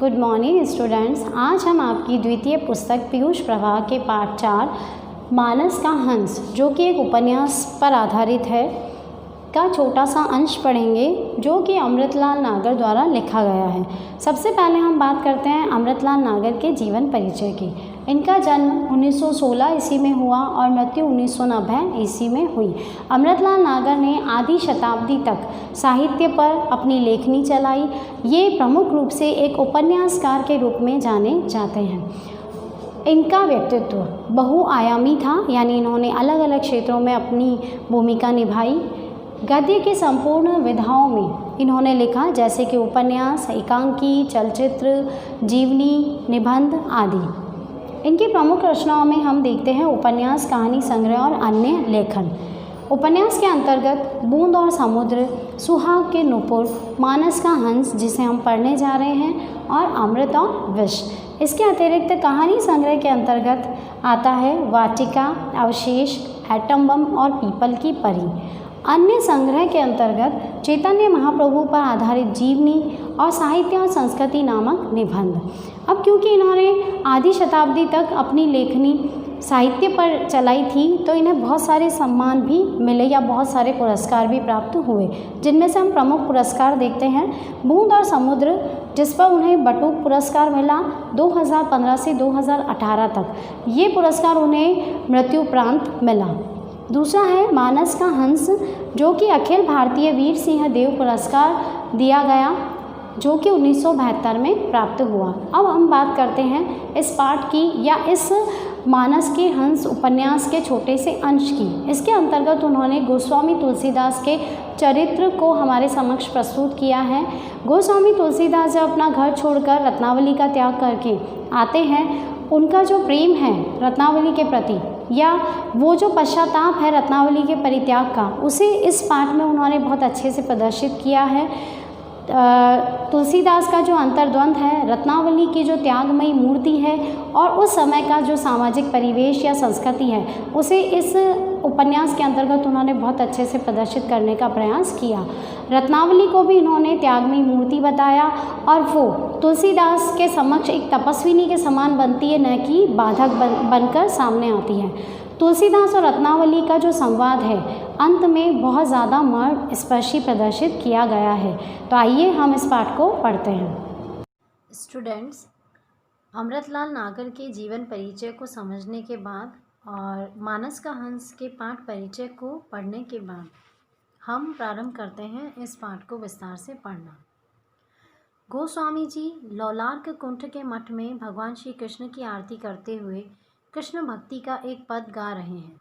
Good morning students. आज हम आपकी द्वितीय पुस्तक पीयूष प्रवाह के पाठ 4 मानस का हंस, जो कि एक उपन्यास पर आधारित है, का छोटा सा अंश पढ़ेंगे, जो कि अमृतलाल नागर द्वारा लिखा गया है। सबसे पहले हम बात करते हैं अमृतलाल नागर के जीवन परिचय की। इनका जन्म 1916 ईस्वी में हुआ और मृत्यु 1990 ईस्वी में हुई। अमृतलाल नागर ने आधी शताब्दी तक साहित्य पर अपनी लेखनी चलाई। ये प्रमुख रूप से एक उपन्यासकार के रूप में जाने जाते हैं। इनका व्यक्तित्व बहुआयामी था, यानी इन्होंने अलग अलग क्षेत्रों में अपनी भूमिका निभाई। गद्य की संपूर्ण विधाओं में इन्होंने लिखा, जैसे कि उपन्यास, एकांकी, चलचित्र, जीवनी, निबंध आदि। इनकी प्रमुख रचनाओं में हम देखते हैं उपन्यास, कहानी संग्रह और अन्य लेखन। उपन्यास के अंतर्गत बूंद और समुद्र, सुहाग के नुपुर, मानस का हंस जिसे हम पढ़ने जा रहे हैं, और अमृत और विष। इसके अतिरिक्त कहानी संग्रह के अंतर्गत आता है वाटिका, अवशेष, एटम बम और पीपल की परी। अन्य संग्रह के अंतर्गत चैतन्य महाप्रभु पर आधारित जीवनी और साहित्य और संस्कृति नामक निबंध। अब क्योंकि इन्होंने आधी शताब्दी तक अपनी लेखनी साहित्य पर चलाई थी, तो इन्हें बहुत सारे सम्मान भी मिले या बहुत सारे पुरस्कार भी प्राप्त हुए, जिनमें से हम प्रमुख पुरस्कार देखते हैं। बूंद और समुद्र, जिस पर उन्हें बटुक पुरस्कार मिला 2015 से 2018 तक। ये पुरस्कार उन्हें मृत्यु उपरांत मिला। दूसरा है मानस का हंस, जो कि अखिल भारतीय वीर सिंह देव पुरस्कार दिया गया, जो कि 1972 में प्राप्त हुआ। अब हम बात करते हैं इस पाठ की या इस मानस के हंस उपन्यास के छोटे से अंश की। इसके अंतर्गत उन्होंने गोस्वामी तुलसीदास के चरित्र को हमारे समक्ष प्रस्तुत किया है। गोस्वामी तुलसीदास जब अपना घर छोड़कर रत्नावली का त्याग करके आते हैं, उनका जो प्रेम है रत्नावली के प्रति, या वो जो पश्चाताप है रत्नावली के परित्याग का, उसे इस पाठ में उन्होंने बहुत अच्छे से प्रदर्शित किया है। तुलसीदास का जो अंतर्द्वंद है, रत्नावली की जो त्यागमयी मूर्ति है और उस समय का जो सामाजिक परिवेश या संस्कृति है, उसे इस उपन्यास के अंतर्गत उन्होंने बहुत अच्छे से प्रदर्शित करने का प्रयास किया। रत्नावली को भी इन्होंने त्यागमयी मूर्ति बताया और वो तुलसीदास के समक्ष एक तपस्विनी के समान बनती है, न कि बाधक बनकर सामने आती है। तुलसीदास और रत्नावली का जो संवाद है, अंत में बहुत ज़्यादा मर्म स्पर्शी प्रदर्शित किया गया है। तो आइए हम इस पाठ को पढ़ते हैं। स्टूडेंट्स, अमृतलाल नागर के जीवन परिचय को समझने के बाद और मानस का हंस के पाठ परिचय को पढ़ने के बाद हम प्रारंभ करते हैं इस पाठ को विस्तार से पढ़ना। गोस्वामी जी लौलार्क कुंठ के मठ में भगवान श्री कृष्ण की आरती करते हुए कृष्ण भक्ति का एक पद गा रहे हैं।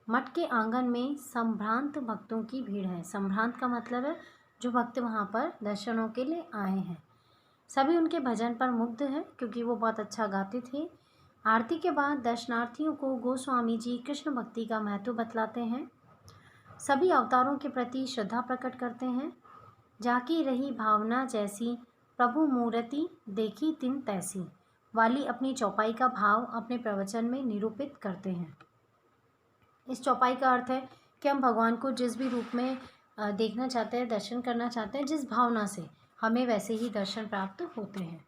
मठ के आंगन में संभ्रांत भक्तों की भीड़ है। संभ्रांत का मतलब है जो भक्त वहाँ पर दर्शनों के लिए आए हैं। सभी उनके भजन पर मुग्ध हैं, क्योंकि वो बहुत अच्छा गाते थे। आरती के बाद दर्शनार्थियों को गोस्वामी जी कृष्ण भक्ति का महत्व बतलाते हैं। सभी अवतारों के प्रति श्रद्धा प्रकट करते हैं। जाकी रही भावना जैसी, प्रभु मूर्ति देखी तिन तैसी वाली अपनी चौपाई का भाव अपने प्रवचन में निरूपित करते हैं। इस चौपाई का अर्थ है कि हम भगवान को जिस भी रूप में देखना चाहते हैं, दर्शन करना चाहते हैं, जिस भावना से, हमें वैसे ही दर्शन प्राप्त होते हैं।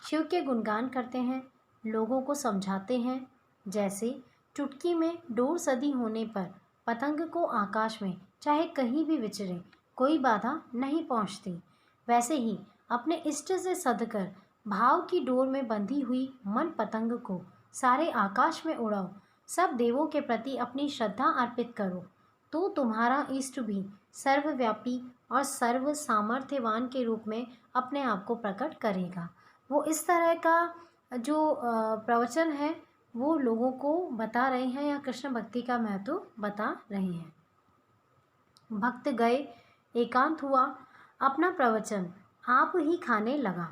शिव के गुणगान करते हैं, लोगों को समझाते हैं, जैसे चुटकी में डोर सदी होने पर पतंग को आकाश में चाहे कहीं भी विचरे कोई बाधा नहीं पहुंचती, वैसे ही अपने इष्ट से सदकर भाव की डोर में बंधी हुई मन पतंग को सारे आकाश में उड़ाओ। सब देवों के प्रति अपनी श्रद्धा अर्पित करो, तो तुम्हारा इष्ट भी सर्वव्यापी और सर्व सामर्थ्यवान के रूप में अपने आप को प्रकट करेगा। वो इस तरह का जो प्रवचन है वो लोगों को बता रहे हैं या कृष्ण भक्ति का महत्व बता रहे हैं। भक्त गए, एकांत हुआ, अपना प्रवचन आप ही खाने लगा।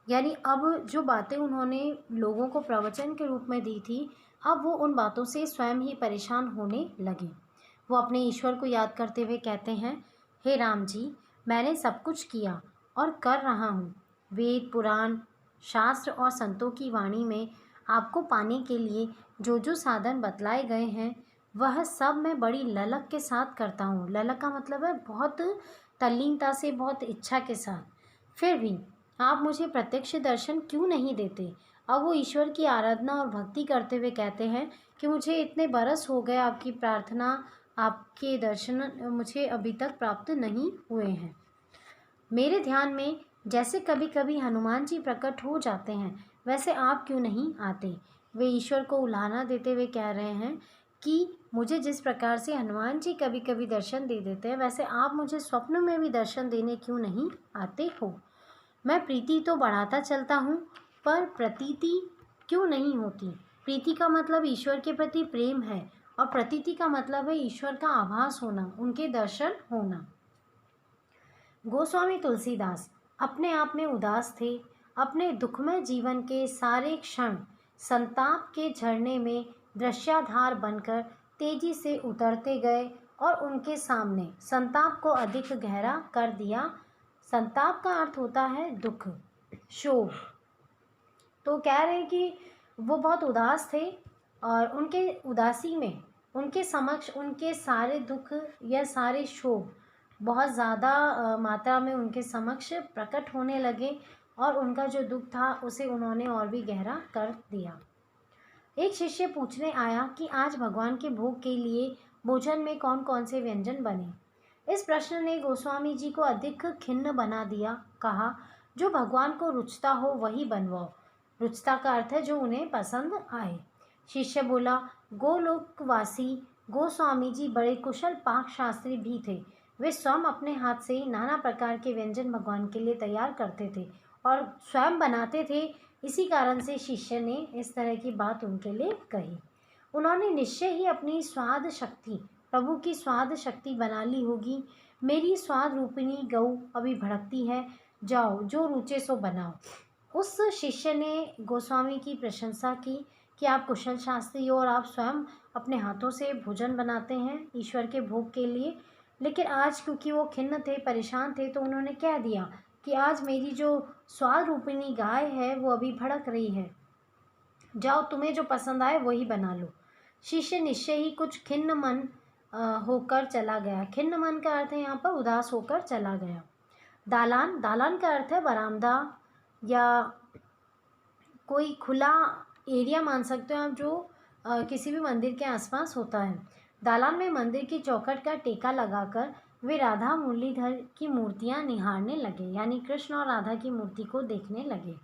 यानी अब जो बातें उन्होंने लोगों को प्रवचन के रूप में दी थी, अब वो उन बातों से स्वयं ही परेशान होने लगे। वो अपने ईश्वर को याद करते हुए कहते हैं, हे राम जी, मैंने सब कुछ किया और कर रहा हूँ। वेद, पुराण, शास्त्र और संतों की वाणी में आपको पाने के लिए जो जो साधन बतलाए गए हैं, वह सब मैं बड़ी ललक के साथ करता हूँ। ललक का मतलब है बहुत तल्लीनता से, बहुत इच्छा के साथ। फिर भी आप मुझे प्रत्यक्ष दर्शन क्यों नहीं देते? अब वो ईश्वर की आराधना और भक्ति करते हुए कहते हैं कि मुझे इतने बरस हो गए आपकी प्रार्थना, आपके दर्शन मुझे अभी तक प्राप्त नहीं हुए हैं। मेरे ध्यान में जैसे कभी कभी हनुमान जी प्रकट हो जाते हैं, वैसे आप क्यों नहीं आते? वे ईश्वर को उलाहना देते हुए कह रहे हैं कि मुझे जिस प्रकार से हनुमान जी कभी कभी दर्शन दे देते हैं, वैसे आप मुझे स्वप्न में भी दर्शन देने क्यों नहीं आते हो? मैं प्रीति तो बढ़ाता चलता हूँ, पर प्रतीति क्यों नहीं होती? प्रीति का मतलब ईश्वर के प्रति प्रेम है और प्रतीति का मतलब है ईश्वर का आभास होना, उनके दर्शन होना। गोस्वामी तुलसीदास अपने आप में उदास थे। अपने दुखमय जीवन के सारे क्षण संताप के झरने में दृश्याधार बनकर तेजी से उतरते गए और उनके सामने संताप को अधिक गहरा कर दिया। संताप का अर्थ होता है दुख, शोक। तो कह रहे हैं कि वो बहुत उदास थे और उनके उदासी में उनके समक्ष उनके सारे दुख या सारे शोक बहुत ज़्यादा मात्रा में उनके समक्ष प्रकट होने लगे और उनका जो दुख था उसे उन्होंने और भी गहरा कर दिया। एक शिष्य पूछने आया कि आज भगवान के भोग के लिए भोजन में कौन कौन से व्यंजन बने। इस प्रश्न ने गोस्वामी जी को अधिक खिन्न बना दिया। कहा, जो भगवान को रुचता हो वही बनवाओ। रुचता का अर्थ है जो उन्हें पसंद आए। शिष्य बोला, गोलोकवासी गोस्वामी जी बड़े कुशल पाक शास्त्री भी थे। वे स्वयं अपने हाथ से नाना प्रकार के व्यंजन भगवान के लिए तैयार करते थे और स्वयं बनाते थे। इसी कारण से शिष्य ने इस तरह की बात उनके लिए कही। उन्होंने निश्चय ही अपनी स्वाद शक्ति, प्रभु की स्वाद शक्ति बना ली होगी। मेरी स्वाद रूपिणी गऊ अभी भड़कती है, जाओ जो रुचे सो बनाओ। उस शिष्य ने गोस्वामी की प्रशंसा की कि आप कुशल शास्त्री हो और आप स्वयं अपने हाथों से भोजन बनाते हैं ईश्वर के भोग के लिए। लेकिन आज क्योंकि वो खिन्न थे, परेशान थे, तो उन्होंने कह दिया कि आज मेरी जो स्वाद रूपिणी गाय है वो अभी भड़क रही है, जाओ तुम्हें जो पसंद आए वही बना लो। शिष्य निश्चय ही कुछ खिन्न मन होकर चला गया। खिन्न मन का अर्थ है यहाँ पर उदास होकर चला गया। दालान, दालान का अर्थ है बरामदा या कोई खुला एरिया मान सकते हो आप, जो किसी भी मंदिर के आसपास होता है। दालान में मंदिर की चौखट का टेका लगाकर वे राधा मुरलीधर की मूर्तियां निहारने लगे, यानी कृष्ण और राधा की मूर्ति को देखने लगे।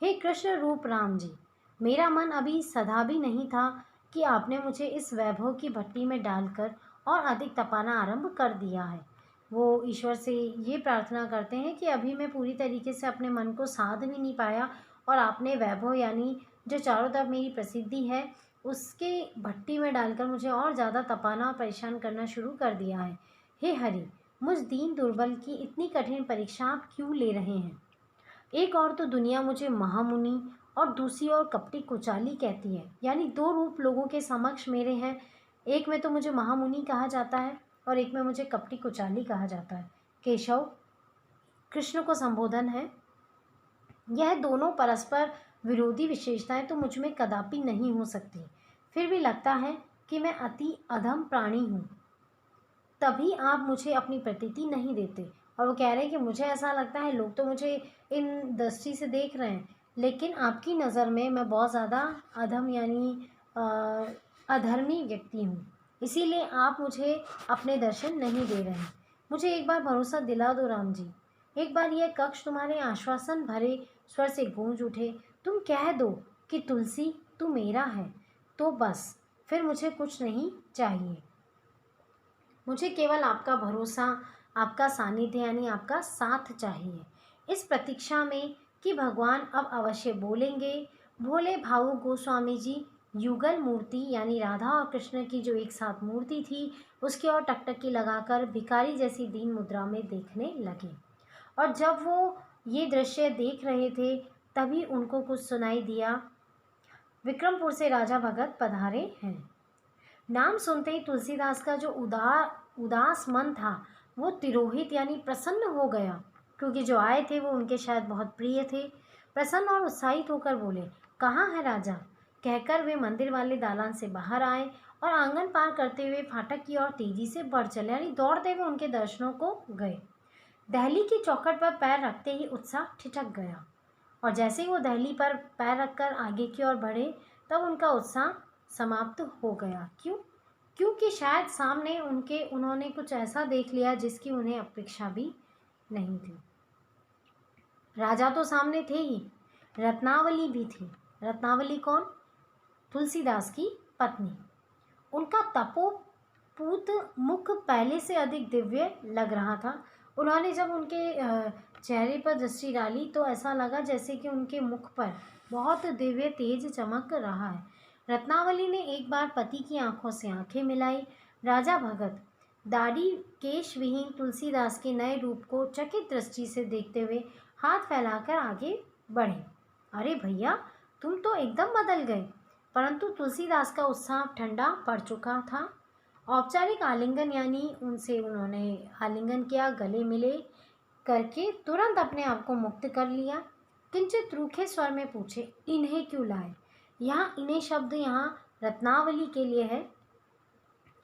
हे कृष्ण रूप राम जी, मेरा मन अभी सधा भी नहीं था कि आपने मुझे इस वैभव की भट्टी में डालकर और अधिक तपाना आरंभ कर दिया है। वो ईश्वर से ये प्रार्थना करते हैं कि अभी मैं पूरी तरीके से अपने मन को साध भी नहीं पाया और आपने वैभव यानी जो चारों तरफ मेरी प्रसिद्धि है उसके भट्टी में डालकर मुझे और ज़्यादा तपाना और परेशान करना शुरू कर दिया है। हे हरि, मुझ दीन दुर्बल की इतनी कठिन परीक्षा आप क्यों ले रहे हैं? एक और तो दुनिया मुझे महामुनि और दूसरी ओर कपटी कुचाली कहती है, यानी दो रूप लोगों के समक्ष मेरे हैं। एक में तो मुझे महामुनि कहा जाता है और एक में मुझे कपटी कुचाली कहा जाता है। केशव कृष्ण को संबोधन है। यह दोनों परस्पर विरोधी विशेषताएं तो मुझ में कदापि नहीं हो सकती। फिर भी लगता है कि मैं अति अधम प्राणी हूँ, तभी आप मुझे अपनी प्रतीति नहीं देते। और वो कह रहे हैं कि मुझे ऐसा लगता है लोग तो मुझे इन दृष्टि से देख रहे हैं, लेकिन आपकी नज़र में मैं बहुत ज़्यादा अधम यानी अधर्मी व्यक्ति हूँ, इसीलिए आप मुझे अपने दर्शन नहीं दे रहे हैं। मुझे एक बार भरोसा दिला दो राम जी, एक बार यह कक्ष तुम्हारे आश्वासन भरे स्वर से गूंज उठे, तुम कह दो कि तुलसी तू मेरा है, तो बस फिर मुझे कुछ नहीं चाहिए। मुझे केवल आपका भरोसा, आपका सानिध्य यानी आपका साथ चाहिए। इस प्रतीक्षा में कि भगवान अब अवश्य बोलेंगे। भोले भाऊ गोस्वामी जी युगल मूर्ति यानी राधा और कृष्ण की जो एक साथ मूर्ति थी उसकी ओर टकटकी लगाकर भिखारी जैसी दीन मुद्रा में देखने लगे। और जब वो ये दृश्य देख रहे थे तभी उनको कुछ सुनाई दिया। विक्रमपुर से राजा भगत पधारे हैं। नाम सुनते ही तुलसीदास का जो उदास मन था वो तिरोहित यानी प्रसन्न हो गया, क्योंकि जो आए थे वो उनके शायद बहुत प्रिय थे। प्रसन्न और उत्साहित होकर बोले, कहाँ है राजा? कहकर वे मंदिर वाले दालान से बाहर आए और आंगन पार करते हुए फाटक की ओर तेजी से बढ़ चले, यानी दौड़ते हुए उनके दर्शनों को गए। दहली की चौखट पर पैर रखते ही उत्साह ठिठक गया और जैसे ही वो दहली पर पैर रखकर आगे की ओर बढ़े तब उनका उत्साह समाप्त हो गया। क्यों? क्योंकि शायद सामने उन्होंने कुछ ऐसा देख लिया जिसकी उन्हें अपेक्षा भी नहीं थी। राजा तो सामने थे ही, रत्नावली भी थी। रत्नावली कौन? तुलसीदास की पत्नी। उनका तपोपूत मुख पहले से अधिक दिव्य लग रहा था। उन्होंने जब उनके चेहरे पर दृष्टि डाली तो ऐसा लगा जैसे कि उनके मुख पर बहुत दिव्य तेज चमक रहा है। रत्नावली ने एक बार पति की आंखों से आंखें मिलाई। राजा भगत दाढ़ी केश विहीन तुलसीदास के नए रूप को चकित दृष्टि से देखते हुए हाथ फैलाकर आगे बढ़े। अरे भैया, तुम तो एकदम बदल गए। परंतु तुलसीदास का उत्साह ठंडा पड़ चुका था। औपचारिक आलिंगन यानी उन्होंने आलिंगन किया, गले मिले करके तुरंत अपने आप को मुक्त कर लिया। किंचित रूखे स्वर में पूछे, इन्हें क्यों लाए? यहाँ इन्हें शब्द यहाँ रत्नावली के लिए है।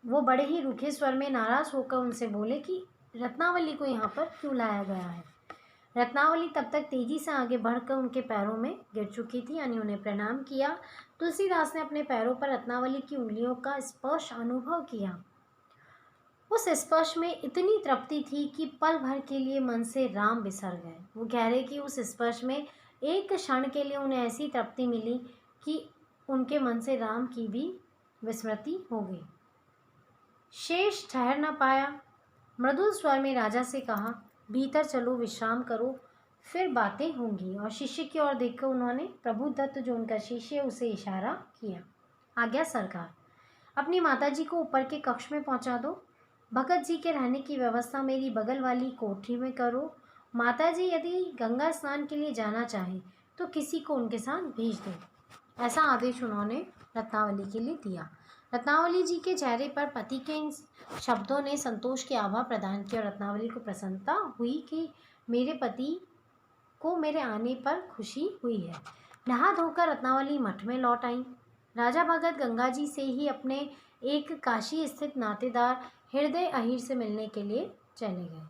वो बड़े ही रूखे स्वर में नाराज होकर उनसे बोले कि रत्नावली को यहाँ पर क्यों लाया गया है। रत्नावली तब तक तेजी से आगे बढ़कर उनके पैरों में गिर चुकी थी, यानी उन्हें प्रणाम किया। तुलसीदास ने अपने पैरों पर रत्नावली की उंगलियों का स्पर्श अनुभव किया। उस स्पर्श में इतनी तृप्ति थी कि पल भर के लिए मन से राम बिसर गए। वो कह रहे कि उस स्पर्श में एक क्षण के लिए उन्हें ऐसी तृप्ति मिली कि उनके मन से राम की भी विस्मृति हो गई। शेष ठहर न पाया। मृदुल स्वर में राजा से कहा, भीतर चलो, विश्राम करो, फिर बातें होंगी। और शिष्य की ओर देखकर उन्होंने प्रभुदत्त जो उनका शिष्य है उसे इशारा किया। आज्ञा सरकार, अपनी माताजी को ऊपर के कक्ष में पहुंचा दो। भगत जी के रहने की व्यवस्था मेरी बगल वाली कोठरी में करो। माताजी यदि गंगा स्नान के लिए जाना चाहे तो किसी को उनके साथ भेज दो। ऐसा आदेश उन्होंने रत्नावली के लिए दिया। रत्नावली जी के चेहरे पर पति के इन शब्दों ने संतोष की आभा प्रदान की और रत्नावली को प्रसन्नता हुई कि मेरे पति को मेरे आने पर खुशी हुई है। नहा धोकर रत्नावली मठ में लौट आई। राजा भगत गंगा जी से ही अपने एक काशी स्थित नातेदार हृदय अहीर से मिलने के लिए चले गए।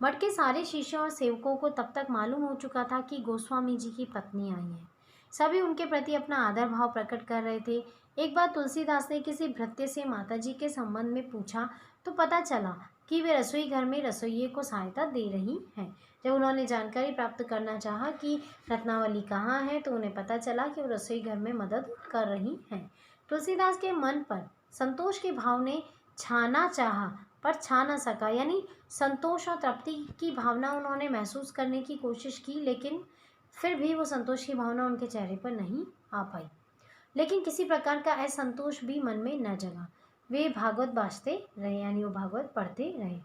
मठ के सारे शिष्यों और सेवकों को तब तक मालूम हो चुका था कि गोस्वामी जी की पत्नी आई है। सभी उनके प्रति अपना आदर भाव प्रकट कर रहे थे। एक बार तुलसीदास ने किसी भृत्य से माताजी के संबंध में पूछा तो पता चला कि वे रसोई घर में रसोइये को सहायता दे रही हैं। जब उन्होंने जानकारी प्राप्त करना चाहा कि रत्नावली कहाँ है तो उन्हें पता चला कि वो रसोई घर में मदद कर रही हैं। तुलसीदास के मन पर संतोष के भाव ने छाना चाहा पर छा न सका, यानी संतोष और तृप्ति की भावना उन्होंने महसूस करने की कोशिश की, लेकिन फिर भी वो संतोष की भावना उनके चेहरे पर नहीं आ पाई। लेकिन किसी प्रकार का असंतोष भी मन में न जगा। वे भागवत बाजते रहे, यानी वो भागवत पढ़ते रहे।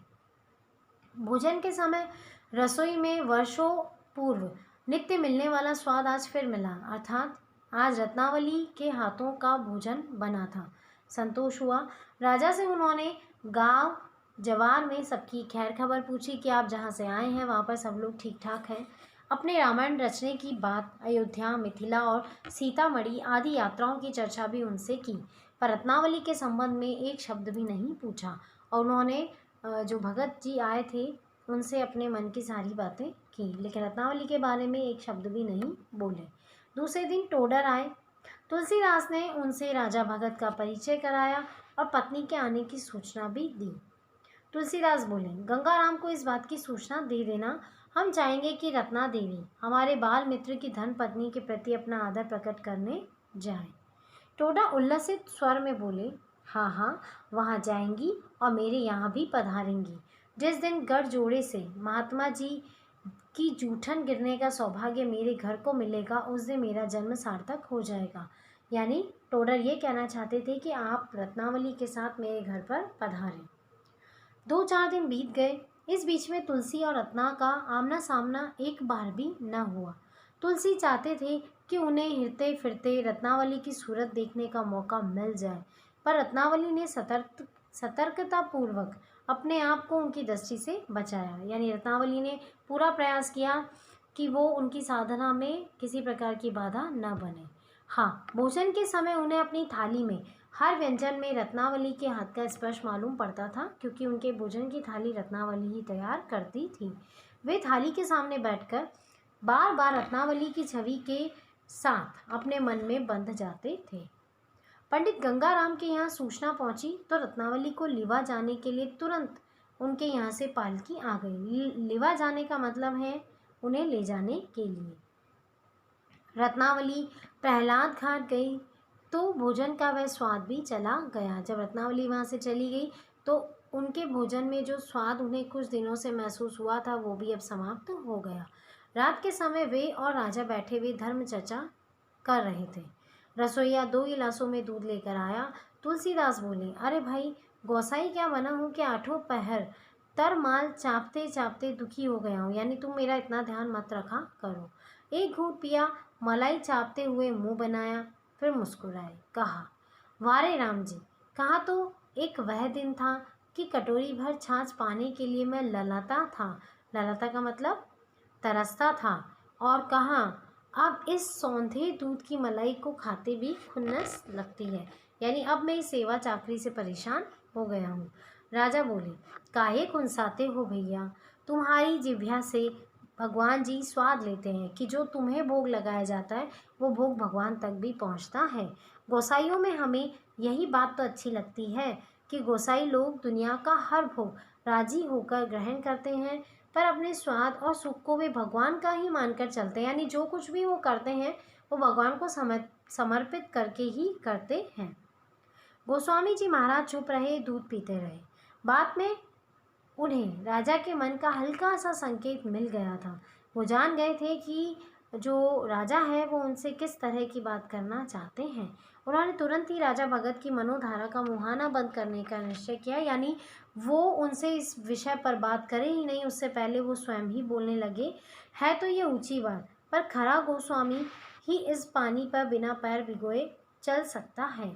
भोजन के समय रसोई में वर्षों पूर्व नित्य मिलने वाला स्वाद आज फिर मिला, अर्थात आज रत्नावली के हाथों का भोजन बना था। संतोष हुआ। राजा से उन्होंने गांव जवार में सबकी खैर खबर पूछी कि आप जहाँ से आए हैं वहाँ पर सब लोग ठीक ठाक हैं। अपने रामायण रचने की बात, अयोध्या, मिथिला और सीतामढ़ी आदि यात्राओं की चर्चा भी उनसे की, पर रत्नावली के संबंध में एक शब्द भी नहीं पूछा। और उन्होंने जो भगत जी आए थे उनसे अपने मन की सारी बातें की, लेकिन रत्नावली के बारे में एक शब्द भी नहीं बोले। दूसरे दिन टोडर आए। तुलसीदास ने उनसे राजा भगत का परिचय कराया और पत्नी के आने की सूचना भी दी। तुलसीदास बोले, गंगाराम को इस बात की सूचना दे देना, हम चाहेंगे कि रत्ना देवी हमारे बाल मित्र की धन पत्नी के प्रति अपना आदर प्रकट करने जाए। टोडा उल्लसित स्वर में बोले, हाँ हाँ, वहाँ जाएंगी और मेरे यहाँ भी पधारेंगी। जिस दिन गढ़ जोड़े से महात्मा जी की जूठन गिरने का सौभाग्य मेरे घर को मिलेगा उस दिन मेरा जन्म सार्थक हो जाएगा। यानी टोडर ये कहना चाहते थे कि आप रत्नावली के साथ मेरे घर पर पधारें। 2-4 दिन बीत गए। इस बीच में तुलसी और रत्ना का आमना सामना एक बार भी न हुआ। तुलसी चाहते थे कि उन्हें हिरते फिरते रत्नावली की सूरत देखने का मौका मिल जाए, पर रत्नावली ने सतर्कतापूर्वक अपने आप को उनकी दृष्टि से बचाया। यानी रत्नावली ने पूरा प्रयास किया कि वो उनकी साधना में किसी प्रकार की बाधा न बने। हाँ, भोजन के समय उन्हें अपनी थाली में हर व्यंजन में रत्नावली के हाथ का स्पर्श मालूम पड़ता था, क्योंकि उनके भोजन की थाली रत्नावली ही तैयार करती थी। वे थाली के सामने बैठकर बार बार रत्नावली की छवि के साथ अपने मन में बंध जाते थे। पंडित गंगाराम के यहाँ सूचना पहुंची तो रत्नावली को लिवा जाने के लिए तुरंत उनके यहाँ से पालकी आ गई। लिवा जाने का मतलब है उन्हें ले जाने के लिए। रत्नावली प्रहलाद घाट गई तो भोजन का वह स्वाद भी चला गया। जब रत्नावली वहाँ से चली गई तो उनके भोजन में जो स्वाद उन्हें कुछ दिनों से महसूस हुआ था वो भी अब समाप्त हो गया। रात के समय वे और राजा बैठे हुए धर्म चर्चा कर रहे थे। रसोइया 2 गिलासों में दूध लेकर आया। तुलसीदास बोले, अरे भाई, गोसाई क्या बना हूँ कि 8 पहर तरमाल चापते चापते दुखी हो गया हूँ, यानी तुम मेरा इतना ध्यान मत रखा करो। एक घूंट पिया, मलाई चापते हुए मुंह बनाया, फिर मुस्कुराए, कहा, वारे राम जी, कहा तो एक वह दिन था कि कटोरी भर छाछ पाने के लिए मैं ललाता था। ललाता का मतलब तरसता था। और कहा, अब इस सौंधे दूध की मलाई को खाते भी खुन्नस लगती है, यानी अब मैं इस सेवा चाकरी से परेशान हो गया हूँ। राजा बोले, काहे खुनसाते हो भैया, तुम्हारी जिह्वा से भगवान जी स्वाद लेते हैं कि जो तुम्हें भोग लगाया जाता है वो भोग भगवान तक भी पहुँचता है। गोसाइयों में हमें यही बात तो अच्छी लगती है कि गोसाई लोग दुनिया का हर भोग राजी होकर ग्रहण करते हैं, पर अपने स्वाद और सुख को वे भगवान का ही मानकर चलते हैं, यानी जो कुछ भी वो करते हैं वो भगवान को समर्पित करके ही करते हैं। गोस्वामी जी महाराज चुप रहे, दूध पीते रहे। बाद में उन्हें राजा के मन का हल्का सा संकेत मिल गया था। वो जान गए थे कि जो राजा है वो उनसे किस तरह की बात करना चाहते हैं। उन्होंने तुरंत ही राजा भगत की मनोधारा का मुहाना बंद करने का निश्चय किया, यानी वो उनसे इस विषय पर बात करें ही नहीं, उससे पहले वो स्वयं ही बोलने लगे। है तो ये ऊंची बात, पर खरा गोस्वामी ही इस पानी पर बिना पैर भिगोए चल सकता है।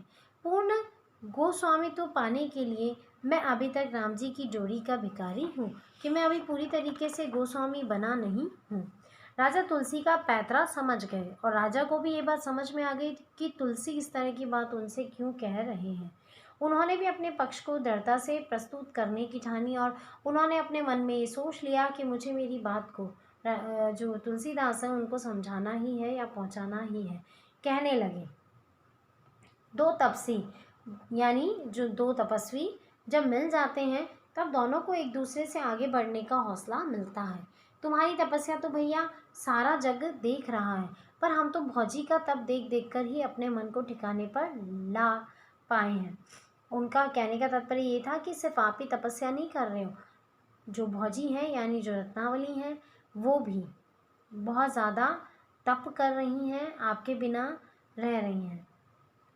पूर्ण गोस्वामी तो पाने के लिए मैं अभी तक राम जी की जोड़ी का भिखारी हूँ कि मैं अभी पूरी तरीके से गोस्वामी बना नहीं हूँ। राजा तुलसी का पैतरा समझ गए और राजा को भी ये बात समझ में आ गई कि तुलसी इस तरह की बात उनसे क्यों कह रहे हैं। उन्होंने भी अपने पक्ष को दृढ़ता से प्रस्तुत करने की ठानी और उन्होंने अपने मन में ये सोच लिया कि मुझे मेरी बात को जो तुलसीदास हैं उनको समझाना ही है या पहुँचाना ही है। कहने लगे, 2 तपसी यानी जो 2 तपस्वी जब मिल जाते हैं तब दोनों को एक दूसरे से आगे बढ़ने का हौसला मिलता है। तुम्हारी तपस्या तो भैया सारा जग देख रहा है, पर हम तो भौजी का तप देख देख कर ही अपने मन को ठिकाने पर ला पाए हैं। उनका कहने का तात्पर्य ये था कि सिर्फ आप ही तपस्या नहीं कर रहे हो, जो भौजी हैं यानी जो रत्नावली हैं वो भी बहुत ज़्यादा तप कर रही हैं, आपके बिना रह रही हैं।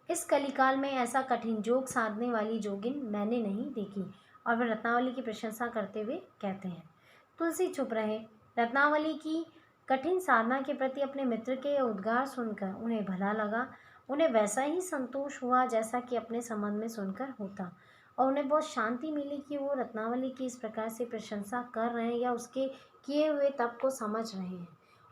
इस कलिकाल में ऐसा कठिन जोग साधने वाली जोगिन मैंने नहीं देखी। और वह रत्नावली की प्रशंसा करते हुए कहते हैं। तुलसी चुप रहे। रत्नावली की कठिन साधना के प्रति अपने मित्र के उद्गार सुनकर उन्हें भला लगा। उन्हें वैसा ही संतोष हुआ जैसा कि अपने संबंध में सुनकर होता, और उन्हें बहुत शांति मिली कि वो रत्नावली की इस प्रकार से प्रशंसा कर रहे हैं या उसके किए हुए तप को समझ रहे हैं।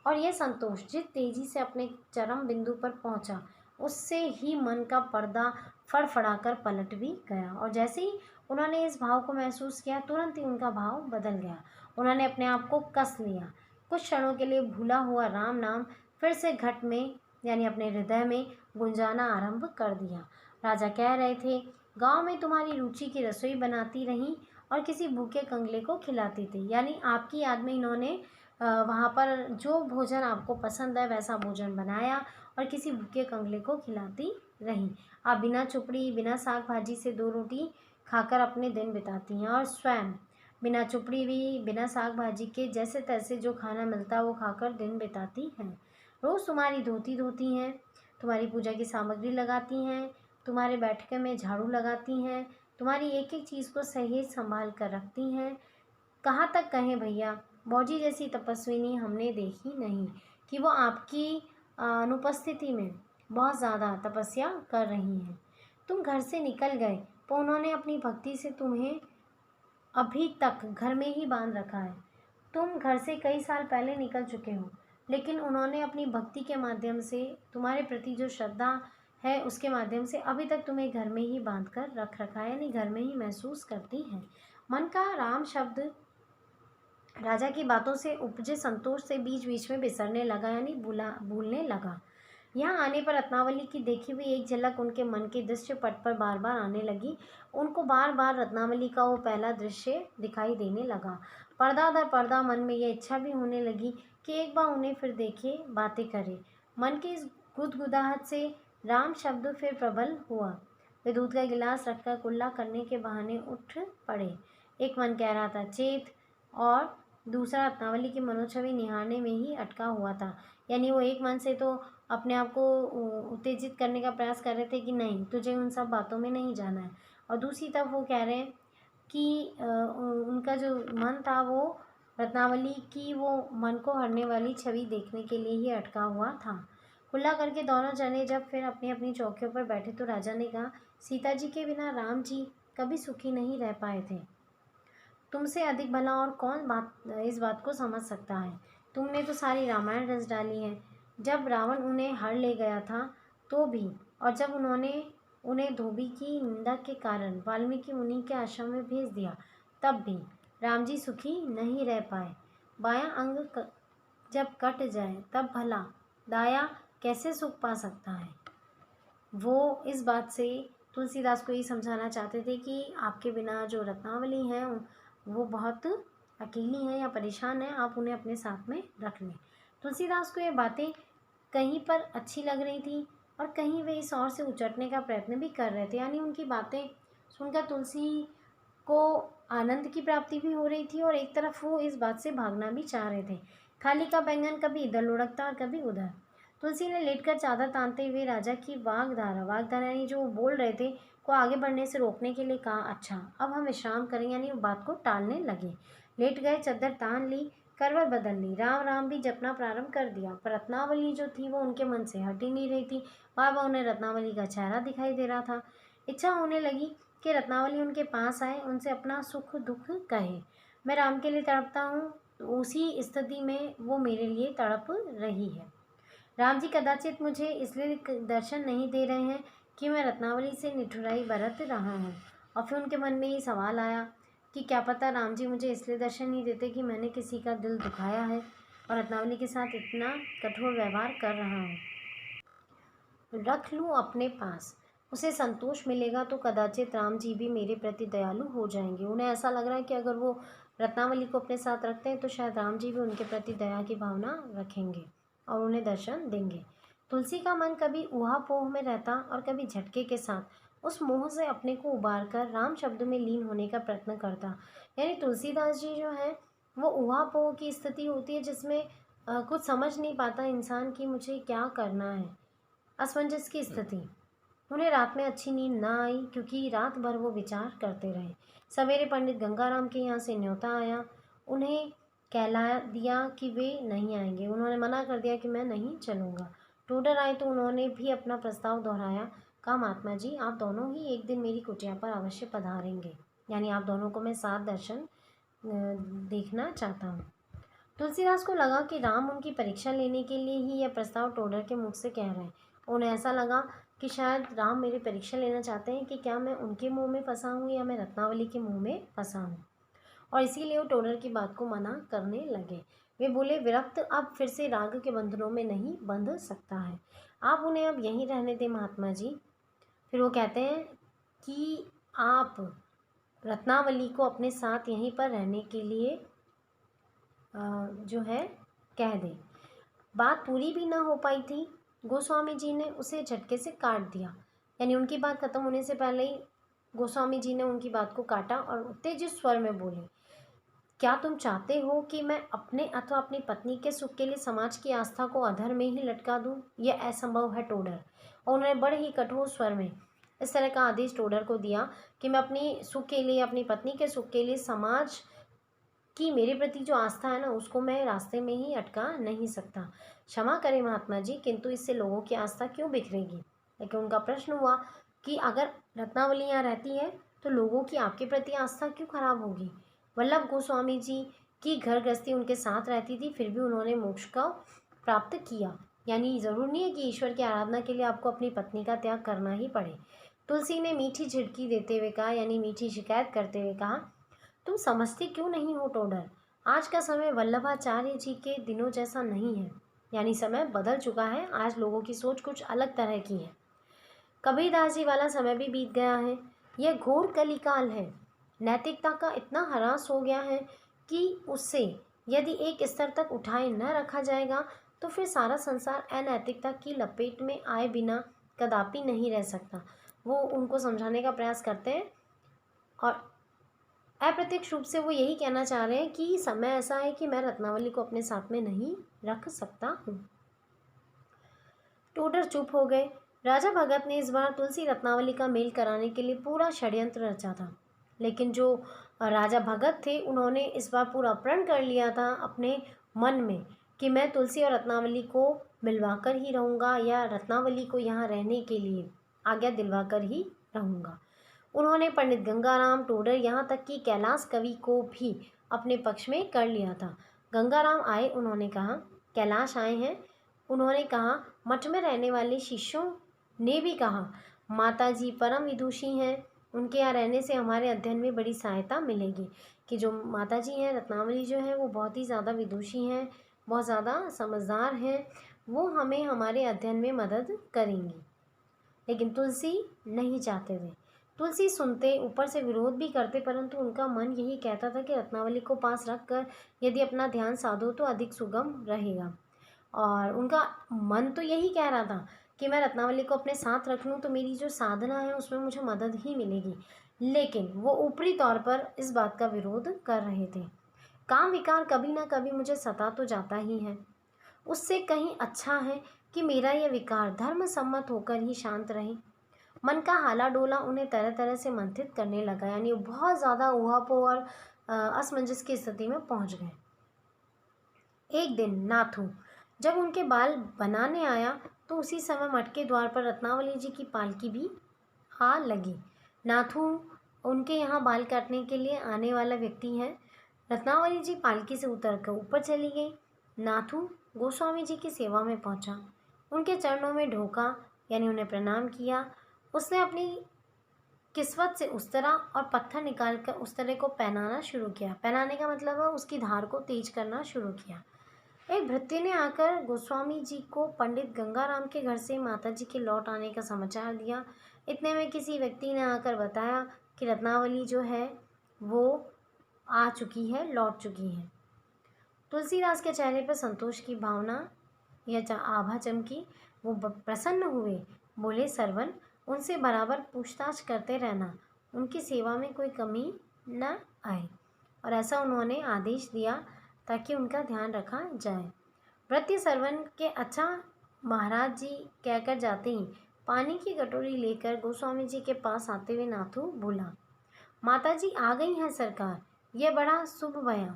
और यह संतोष जिस तेजी से अपने चरम बिंदु पर पहुंचा, उससे ही मन का पर्दा फड़फड़ाकर पलट भी गया। और जैसे ही उन्होंने इस भाव को महसूस किया, तुरंत ही उनका भाव बदल गया। उन्होंने अपने आप को कस लिया। कुछ क्षणों के लिए भूला हुआ राम नाम फिर से घट में यानी अपने हृदय में गुंजाना आरंभ कर दिया। राजा कह रहे थे, गांव में तुम्हारी रुचि की रसोई बनाती रहीं और किसी भूखे कंगले को खिलाती थी, यानी आपकी याद में इन्होंने वहाँ पर जो भोजन आपको पसंद है वैसा भोजन बनाया और किसी भूखे कंगले को खिलाती रहीं। आप बिना चुपड़ी बिना साग भाजी से 2 रोटी खाकर अपने दिन बिताती हैं और स्वयं बिना चुपड़ी भी बिना साग भाजी के जैसे तैसे जो खाना मिलता वो खाकर दिन बिताती हैं। रोज़ तुम्हारी धोती धोती हैं, तुम्हारी पूजा की सामग्री लगाती हैं, तुम्हारे बैठके में झाड़ू लगाती हैं, तुम्हारी एक एक चीज़ को सहेज संभाल कर रखती हैं। कहाँ तक कहें भैया, भौजी जैसी तपस्विनी हमने देखी नहीं कि वो आपकी अनुपस्थिति में बहुत ज़्यादा तपस्या कर रही हैं। तुम घर से निकल गए तो उन्होंने अपनी भक्ति से तुम्हें अभी तक घर में ही बांध रखा है। तुम घर से कई साल पहले निकल चुके हो, लेकिन उन्होंने अपनी भक्ति के माध्यम से तुम्हारे प्रति जो श्रद्धा है उसके माध्यम से अभी तक तुम्हें घर में ही बांध कर रख रखा है, यानी घर में ही महसूस करती हैं। मन का राम शब्द राजा की बातों से उपजे संतोष से बीच बीच में बिसरने लगा, यानी भूलने लगा। यहाँ आने पर रत्नावली की देखी हुई एक झलक उनके मन के दृश्य पट पर बार बार आने लगी। उनको बार बार रत्नावली का वो पहला दृश्य दिखाई देने लगा। पर्दा दर पर्दा मन में यह इच्छा भी होने लगी कि एक बार उन्हें फिर देखे, बातें करे। मन की इस गुदगुदाहट से राम शब्द फिर प्रबल हुआ। वे दूध का गिलास रखकर कुल्ला करने के बहाने उठ पड़े। एक मन कह रहा था चेत, और दूसरा रत्नावली की मनोछवि निहारने में ही अटका हुआ था। यानी वो एक मन से तो अपने आप को उत्तेजित करने का प्रयास कर रहे थे कि नहीं, तुझे उन सब बातों में नहीं जाना है, और दूसरी तरफ वो कह रहे हैं कि उनका जो मन था वो रत्नावली की वो मन को हरने वाली छवि देखने के लिए ही अटका हुआ था। कुल्ला करके दोनों जने जब फिर अपनी अपनी चौकियों पर बैठे तो राजा ने कहा, सीता जी के बिना राम जी कभी सुखी नहीं रह पाए थे। तुमसे अधिक भला और कौन इस बात को समझ सकता है। तुमने तो सारी रामायण रच डाली है। जब रावण उन्हें हर ले गया था तो भी, और जब उन्होंने उन्हें धोबी की निंदा के कारण वाल्मीकि मुनि के आश्रम में भेज दिया, तब भी राम जी सुखी नहीं रह पाए। बायां अंग जब कट जाए तब भला दाया कैसे सुख पा सकता है। वो इस बात से तुलसीदास को ये समझाना चाहते थे कि आपके बिना जो रत्नावली हैं वो बहुत अकेली हैं या परेशान हैं, आप उन्हें अपने साथ में रख लें। तुलसीदास को ये बातें कहीं पर अच्छी लग रही थी और कहीं वे इस ओर से उचटने का प्रयत्न भी कर रहे थे। यानी उनकी बातें सुनकर तुलसी को आनंद की प्राप्ति भी हो रही थी और एक तरफ वो इस बात से भागना भी चाह रहे थे। खाली का बैंगन कभी इधर लुढ़कता और कभी उधर। तुलसी ने लेटकर चादर तानते हुए राजा की वागधारा यानी जो वो बोल रहे थे को आगे बढ़ने से रोकने के लिए कहा, अच्छा अब हम विश्राम करें, यानी वो बात को टालने लगे। लेट गए, चद्दर तान ली, करवट बदल ली, राम राम भी जपना प्रारंभ कर दिया। पर रत्नावली जो थी वो उनके मन से हट ही नहीं रही थी। बार बार उन्हें रत्नावली का चेहरा दिखाई दे रहा था। इच्छा होने लगी कि रत्नावली उनके पास आए, उनसे अपना सुख दुख कहे। मैं राम के लिए तड़पता हूँ, उसी स्थिति में वो मेरे लिए तड़प रही है। राम जी कदाचित मुझे इसलिए दर्शन नहीं दे रहे हैं कि मैं रत्नावली से निठुराई बरत रहा हूँ। और फिर उनके मन में ये सवाल आया कि क्या पता राम जी मुझे इसलिए दर्शन नहीं देते कि मैंने किसी का दिल दुखाया है और रत्नावली के साथ इतना कठोर व्यवहार कर रहा हूँ। रख लूँ अपने पास, उसे संतोष मिलेगा तो कदाचित राम जी भी मेरे प्रति दयालु हो जाएंगे। उन्हें ऐसा लग रहा है कि अगर वो रत्नावली को अपने साथ रखते हैं तो शायद राम जी भी उनके प्रति दया की भावना रखेंगे और उन्हें दर्शन देंगे। तुलसी का मन कभी ऊहापोह में रहता और कभी झटके के साथ उस मोह से अपने को उबार कर राम शब्द में लीन होने का प्रयत्न करता। यानी तुलसीदास जी जो है वो ऊहापोह की स्थिति होती है जिसमें कुछ समझ नहीं पाता इंसान कि मुझे क्या करना है, असमंजस की स्थिति। उन्हें रात में अच्छी नींद ना आई क्योंकि रात भर वो विचार करते रहे। सवेरे पंडित गंगाराम के यहाँ से न्योता आया, उन्हें कहला दिया कि वे नहीं आएंगे। उन्होंने मना कर दिया कि मैं नहीं चलूँगा। टोडर आए तो उन्होंने भी अपना प्रस्ताव दोहराया। कहा, महात्मा जी आप दोनों ही एक दिन मेरी कुटिया पर अवश्य पधारेंगे, यानी आप दोनों को मैं साथ दर्शन देखना चाहता हूँ। तुलसीदास को लगा कि राम उनकी परीक्षा लेने के लिए ही यह प्रस्ताव टोडर के मुख से कह रहे हैं। उन्हें ऐसा लगा कि शायद राम मेरी परीक्षा लेना चाहते हैं कि क्या मैं उनके मुंह में फंसा हूँ या मैं रत्नावली के मुंह में फंसा हूँ, और इसीलिए वो टोडर की बात को मना करने लगे। वे बोले, विरक्त अब फिर से राग के बंधनों में नहीं बंध सकता है, आप उन्हें अब यहीं रहने दें महात्मा जी। फिर वो कहते हैं कि आप रत्नावली को अपने साथ यहीं पर रहने के लिए जो है कह दें। बात पूरी भी ना हो पाई थी, गोस्वामी जी ने उसे झटके से काट दिया। यानी उनकी बात खत्म होने से पहले ही गोस्वामी जी ने उनकी बात को काटा और उत्तेजित स्वर में बोले, क्या तुम चाहते हो कि मैं अपने अथवा अपनी पत्नी के सुख के लिए समाज की आस्था को अधर में ही लटका दूं? यह असंभव है टोडर। और उन्होंने बड़े ही कठोर स्वर में इस तरह का आदेश टोडर को दिया कि मैं अपनी सुख के लिए, अपनी पत्नी के सुख के लिए समाज कि मेरे प्रति जो आस्था है ना उसको मैं रास्ते में ही अटका नहीं सकता। क्षमा करें महात्मा जी, किंतु इससे लोगों की आस्था क्यों बिखरेगी। लेकिन उनका प्रश्न हुआ कि अगर रत्नावली यहाँ रहती है तो लोगों की आपके प्रति आस्था क्यों खराब होगी। वल्लभ गोस्वामी जी की घर गृहस्थी उनके साथ रहती थी, फिर भी उन्होंने मोक्ष का प्राप्त किया। यानी ज़रूर नहीं है कि ईश्वर की आराधना के लिए आपको अपनी पत्नी का त्याग करना ही पड़े। तुलसी ने मीठी झिड़की देते हुए कहा, यानी मीठी शिकायत करते हुए कहा, तुम समझते क्यों नहीं हो टोडर, आज का समय वल्लभाचार्य जी के दिनों जैसा नहीं है, यानी समय बदल चुका है। आज लोगों की सोच कुछ अलग तरह की है। कबीरदास जी वाला समय भी बीत गया है। यह घोर कलिकाल है। नैतिकता का इतना ह्रास हो गया है कि उससे यदि एक स्तर तक उठाए न रखा जाएगा तो फिर सारा संसार अनैतिकता की लपेट में आए बिना कदापि नहीं रह सकता। वो उनको समझाने का प्रयास करते हैं और अप्रत्यक्ष रूप से वो यही कहना चाह रहे हैं कि समय ऐसा है कि मैं रत्नावली को अपने साथ में नहीं रख सकता हूँ। टोडर चुप हो गए। राजा भगत ने इस बार तुलसी रत्नावली का मेल कराने के लिए पूरा षड्यंत्र रचा था, लेकिन जो राजा भगत थे उन्होंने इस बार पूरा प्रण कर लिया था अपने मन में कि मैं तुलसी और रत्नावली को मिलवा कर ही रहूँगा, या रत्नावली को यहाँ रहने के लिए आज्ञा दिलवा कर ही रहूँगा। उन्होंने पंडित गंगाराम, टोडर, यहाँ तक कि कैलाश कवि को भी अपने पक्ष में कर लिया था। गंगाराम आए, उन्होंने कहा कैलाश आए हैं। उन्होंने कहा मठ में रहने वाले शिष्यों ने भी कहा माता जी परम विदुषी हैं, उनके यहाँ रहने से हमारे अध्ययन में बड़ी सहायता मिलेगी। कि जो माता जी हैं, रत्नावली जो है वो बहुत ही ज़्यादा विदुषी हैं, बहुत ज़्यादा समझदार हैं, वो हमें हमारे अध्ययन में मदद करेंगी। लेकिन तुलसी नहीं चाहते थे। तुलसी सुनते, ऊपर से विरोध भी करते, परंतु उनका मन यही कहता था कि रत्नावली को पास रखकर यदि अपना ध्यान साधो तो अधिक सुगम रहेगा। और उनका मन तो यही कह रहा था कि मैं रत्नावली को अपने साथ रख लूँ तो मेरी जो साधना है उसमें मुझे मदद ही मिलेगी, लेकिन वो ऊपरी तौर पर इस बात का विरोध कर रहे थे। काम विकार कभी ना कभी मुझे सता तो जाता ही है, उससे कहीं अच्छा है कि मेरा यह विकार धर्म सम्मत होकर ही शांत रहे। मन का हाला डोला उन्हें तरह तरह से मंथित करने लगा, यानी वो बहुत ज़्यादा ऊहापोह और असमंजस की स्थिति में पहुंच गए। एक दिन नाथू जब उनके बाल बनाने आया तो उसी समय मठ के द्वार पर रत्नावली जी की पालकी भी आ लगी। नाथू उनके यहाँ बाल काटने के लिए आने वाला व्यक्ति है। रत्नावली जी पालकी से उतरकर ऊपर चली गई। नाथू गोस्वामी जी की सेवा में पहुंचा, उनके चरणों में ढोका, यानी उन्हें प्रणाम किया। उसने अपनी किस्वत से उस्तरा और पत्थर निकालकर उस्तरे को पहनाना शुरू किया। पहनाने का मतलब है उसकी धार को तेज करना शुरू किया। एक भृत्य ने आकर गोस्वामी जी को पंडित गंगाराम के घर से माता जी के लौट आने का समाचार दिया। इतने में किसी व्यक्ति ने आकर बताया कि रत्नावली जो है वो आ चुकी है, लौट चुकी है। तुलसीदास के चेहरे पर संतोष की भावना या आभा चमकी। वो प्रसन्न हुए, बोले सरवन उनसे बराबर पूछताछ करते रहना, उनकी सेवा में कोई कमी न आए। और ऐसा उन्होंने आदेश दिया ताकि उनका ध्यान रखा जाए। भृत्य सरवन के अच्छा महाराज जी कहकर जाते ही पानी की कटोरी लेकर गोस्वामी जी के पास आते हुए नाथू बोला, माता जी आ गई हैं सरकार, यह बड़ा शुभ बया।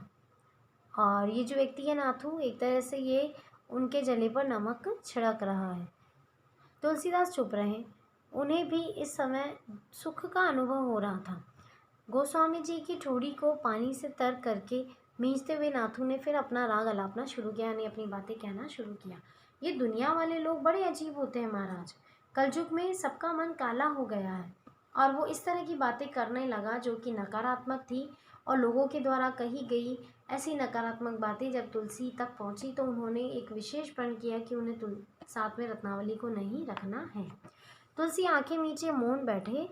और ये जो व्यक्ति है नाथू, एक तरह से ये उनके जले पर नमक छिड़क रहा है। तुलसीदास चुप रहे। उन्हें भी इस समय सुख का अनुभव हो रहा था। गोस्वामी जी की ठोड़ी को पानी से तर करके मींचते हुए नाथू ने फिर अपना राग अलापना शुरू किया, यानी अपनी बातें कहना शुरू किया। ये दुनिया वाले लोग बड़े अजीब होते हैं महाराज। कलयुग में सबका मन काला हो गया है। और वो इस तरह की बातें करने लगा जो कि नकारात्मक थी, और लोगों के द्वारा कही गई ऐसी नकारात्मक बातें जब तुलसी तक पहुंची तो उन्होंने एक विशेष प्रण किया कि उन्हें साथ में रत्नावली को नहीं रखना है। तुलसी आंखें मीचे मौन बैठे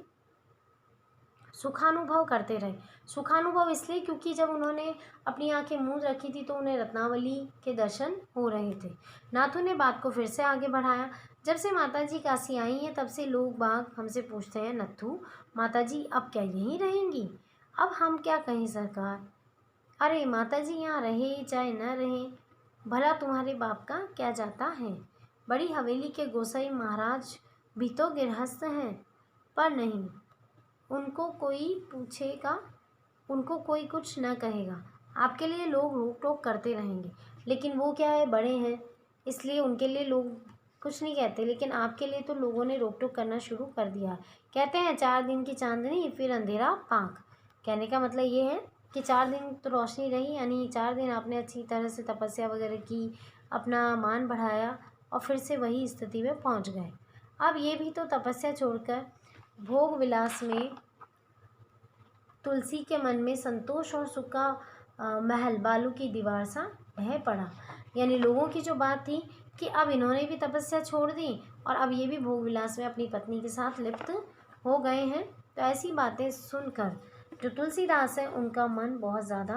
सुखानुभव करते रहे। सुखानुभव इसलिए क्योंकि जब उन्होंने अपनी आंखें मूंद रखी थी तो उन्हें रत्नावली के दर्शन हो रहे थे। नाथू ने बात को फिर से आगे बढ़ाया, जब से माता जी काशी आई हैं तब से लोग बाग हमसे पूछते हैं, नत्थू माता जी अब क्या यहीं रहेंगी? अब हम क्या कहें सरकार? अरे माता जी यहाँ रहे चाहे न रहे, भला तुम्हारे बाप का क्या जाता है? बड़ी हवेली के गोसाई महाराज भी तो गृहस्थ हैं, पर नहीं, उनको कोई पूछेगा, उनको कोई कुछ न कहेगा। आपके लिए लोग रोक टोक करते रहेंगे, लेकिन वो क्या है, बड़े हैं, इसलिए उनके लिए लोग कुछ नहीं कहते। लेकिन आपके लिए तो लोगों ने रोक टोक करना शुरू कर दिया। कहते हैं 4 दिन की चांदनी फिर अंधेरा पाक। कहने का मतलब ये है कि 4 दिन तो रोशनी रही, यानी 4 दिन आपने अच्छी तरह से तपस्या वगैरह की, अपना मान बढ़ाया और फिर से वही स्थिति में पहुंच गए। अब ये भी तो तपस्या छोड़कर भोग विलास में तुलसी के मन में संतोष और सुख का महल बालू की दीवार सा ढह पड़ा। यानी लोगों की जो बात थी कि अब इन्होंने भी तपस्या छोड़ दी और अब ये भी भोग विलास में अपनी पत्नी के साथ लिप्त हो गए हैं। तो ऐसी बातें सुनकर जो तुलसीदास है उनका मन बहुत ज़्यादा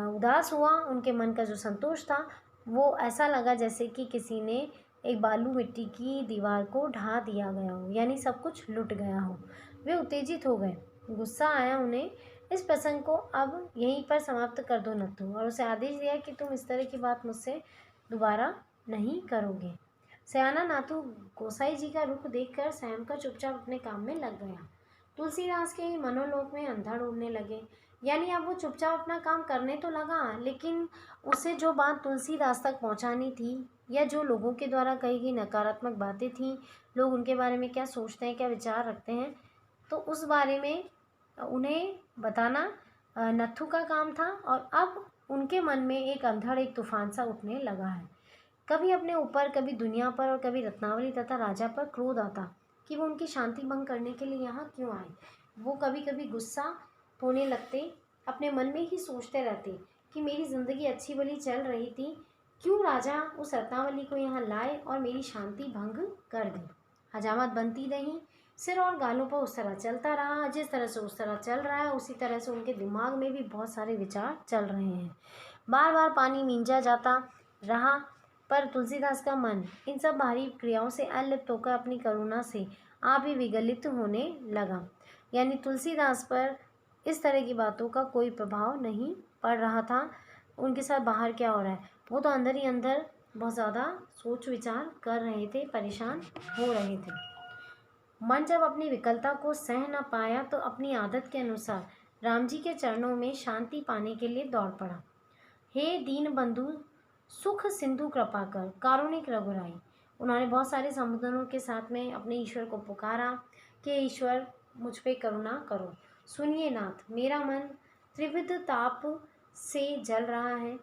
उदास हुआ। उनके मन का जो संतोष था वो ऐसा लगा जैसे कि किसी ने एक बालू मिट्टी की दीवार को ढा दिया गया हो, यानी सब कुछ लुट गया हो। वे उत्तेजित हो गए, गुस्सा आया उन्हें। इस प्रसंग को अब यहीं पर समाप्त कर दो नत्थु, और उसे आदेश दिया कि तुम इस तरह की बात मुझसे दोबारा नहीं करोगे। सयाना नाथू गोसाई जी का रुख देखकर स्वयं का चुपचाप अपने काम में लग गया। तुलसीदास के ही मनोलोक में अंधड़ उड़ने लगे। यानी अब वो चुपचाप अपना काम करने तो लगा, लेकिन उसे जो बात तुलसीदास तक पहुंचानी थी या जो लोगों के द्वारा कही गई नकारात्मक बातें थीं, लोग उनके बारे में क्या सोचते हैं, क्या विचार रखते हैं, तो उस बारे में उन्हें बताना नत्थु का काम था। और अब उनके मन में एक अंधड़, एक तूफान सा उठने लगा है। कभी अपने ऊपर, कभी दुनिया पर और कभी रत्नावली तथा राजा पर क्रोध आता कि वो उनकी शांति भंग करने के लिए यहाँ क्यों आए। वो कभी कभी गुस्सा होने लगते, अपने मन में ही सोचते रहते कि मेरी ज़िंदगी अच्छी भली चल रही थी, क्यों राजा उस रत्नावली को यहाँ लाए और मेरी शांति भंग कर दी। हजामत बनती रही, सिर और गालों पर उस तरह चलता रहा। जिस तरह से उस तरह चल रहा है उसी तरह से उनके दिमाग में भी बहुत सारे विचार चल रहे हैं। बार बार पानी मींजा जाता रहा, पर तुलसीदास का मन इन सब बाहरी क्रियाओं से अलिप्त होकर अपनी करुणा से आप ही विगलित होने लगा। यानी तुलसीदास पर इस तरह की बातों का कोई प्रभाव नहीं पड़ रहा था। उनके साथ बाहर क्या हो रहा है, वो तो अंदर ही अंदर बहुत ज़्यादा सोच विचार कर रहे थे, परेशान हो रहे थे। मन जब अपनी विकलता को सह न पाया तो अपनी आदत के अनुसार राम जी के चरणों में शांति पाने के लिए दौड़ पड़ा। हे दीन बंधु, सुख सिंधु कृपा कर, कारुणिक रघुराई। उन्होंने बहुत सारे समुद्रों के साथ में अपने ईश्वर को पुकारा कि ईश्वर मुझ पे करुणा करो। सुनिए नाथ, मेरा मन त्रिविध ताप से जल रहा है,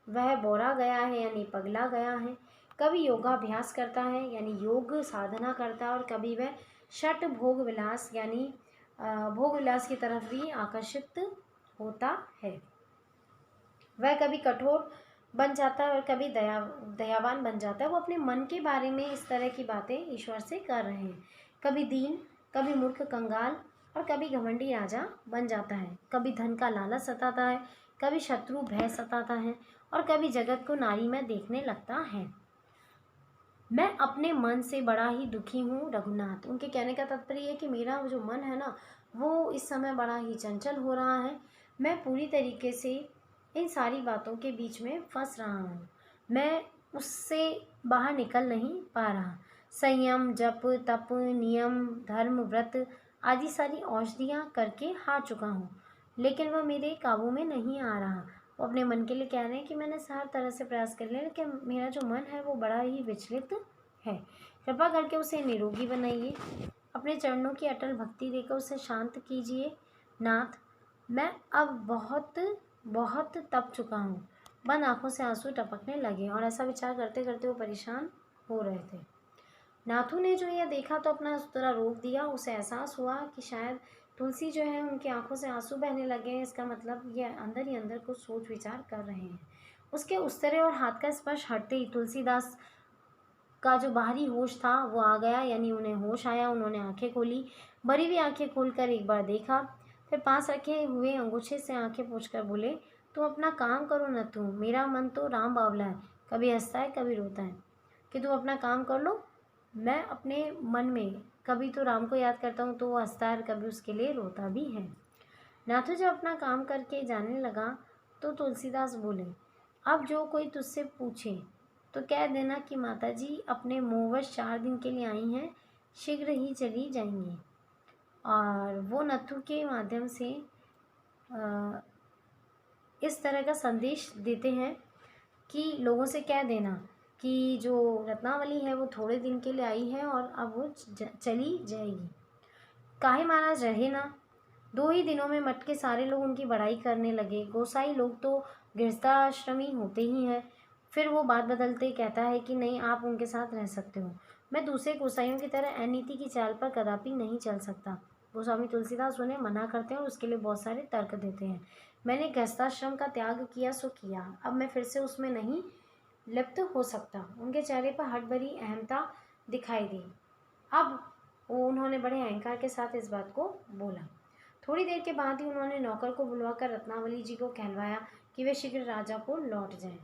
वह बोरा गया है यानी पगला गया है। कभी योगाभ्यास करता है यानी योग साधना करता है, और कभी वह षट भोग विलास यानी भोग विलास की तरफ भी आकर्षित होता है। वह कभी कठोर बन जाता है और कभी दयावान बन जाता है। वो अपने मन के बारे में इस तरह की बातें ईश्वर से कर रहे हैं। कभी दीन, कभी मूर्ख कंगाल और कभी घमंडी राजा बन जाता है। कभी धन का लालच सताता है, कभी शत्रु भय सताता है और कभी जगत को नारी में देखने लगता है। मैं अपने मन से बड़ा ही दुखी हूँ रघुनाथ। उनके कहने का तात्पर्य है कि मेरा जो मन है ना, वो इस समय बड़ा ही चंचल हो रहा है। मैं पूरी तरीके से इन सारी बातों के बीच में फंस रहा हूँ, मैं उससे बाहर निकल नहीं पा रहा। संयम, जप, तप, नियम, धर्म, व्रत आदि सारी औषधियाँ करके हार चुका हूँ, लेकिन वह मेरे काबू में नहीं आ रहा। वो अपने मन के लिए कह रहे हैं कि मैंने हर तरह से प्रयास कर लिया, लेकिन मेरा जो मन है वो बड़ा ही विचलित है। कृपा करके उसे निरोगी बनाइए, अपने चरणों की अटल भक्ति देकर उसे शांत कीजिए। नाथ, मैं अब बहुत तप चुका हूँ। बंद आँखों से आंसू टपकने लगे और ऐसा विचार करते करते वो परेशान हो रहे थे। नाथू ने जो यह देखा तो अपना उस्तरा रोक दिया। उसे एहसास हुआ कि शायद तुलसी जो है उनकी आंखों से आंसू बहने लगे हैं। इसका मतलब ये अंदर ही अंदर कुछ सोच विचार कर रहे हैं। उसके उस्तरे और हाथ का स्पर्श हटते ही तुलसीदास का जो बाहरी होश था वो आ गया, यानी उन्हें होश आया। उन्होंने आंखें खोली, भरी हुई आंखें खोलकर एक बार देखा, फिर पास रखे हुए अंगूठे से आंखें पोंछकर बोले, तुम अपना काम करो नत्थु, मेरा मन तो राम बावला है, कभी हंसता है कभी रोता है, कि तुम अपना काम कर लो। मैं अपने मन में कभी तो राम को याद करता हूँ तो वो हंसता है, कभी उसके लिए रोता भी है। नाथू जब अपना काम करके जाने लगा तो तुलसीदास बोले, अब जो कोई तुझसे पूछे तो कह देना कि माताजी अपने मोहवश 4 दिन के लिए आई हैं, शीघ्र ही चली जाएंगी। और वो नत्थु के माध्यम से इस तरह का संदेश देते हैं कि लोगों से कह देना कि जो रत्नावली है वो थोड़े दिन के लिए आई है और अब वो चली जाएगी। काहे महाराज रहे ना। 2 ही दिनों में मठ के सारे लोग उनकी बड़ाई करने लगे। गोसाई लोग तो गृहस्थाश्रमी होते ही हैं। फिर वो बात बदलते कहता है कि नहीं, आप उनके साथ रह सकते हो। मैं दूसरे गोसाइयों की तरह अनीति की चाल पर कदापि नहीं चल सकता। गोस्वामी तुलसीदास उन्हें मना करते हैं और उसके लिए बहुत सारे तर्क देते हैं। मैंने गृहस्थाश्रम का त्याग किया सो किया, अब मैं फिर से उसमें नहीं लिप्त हो सकता। उनके चेहरे पर हठभरी अहमता दिखाई दी। अब उन्होंने बड़े अहंकार के साथ इस बात को बोला। थोड़ी देर के बाद ही उन्होंने नौकर को बुलवाकर रत्नावली जी को कहलवाया कि वे शीघ्र राजापुर लौट जाएं।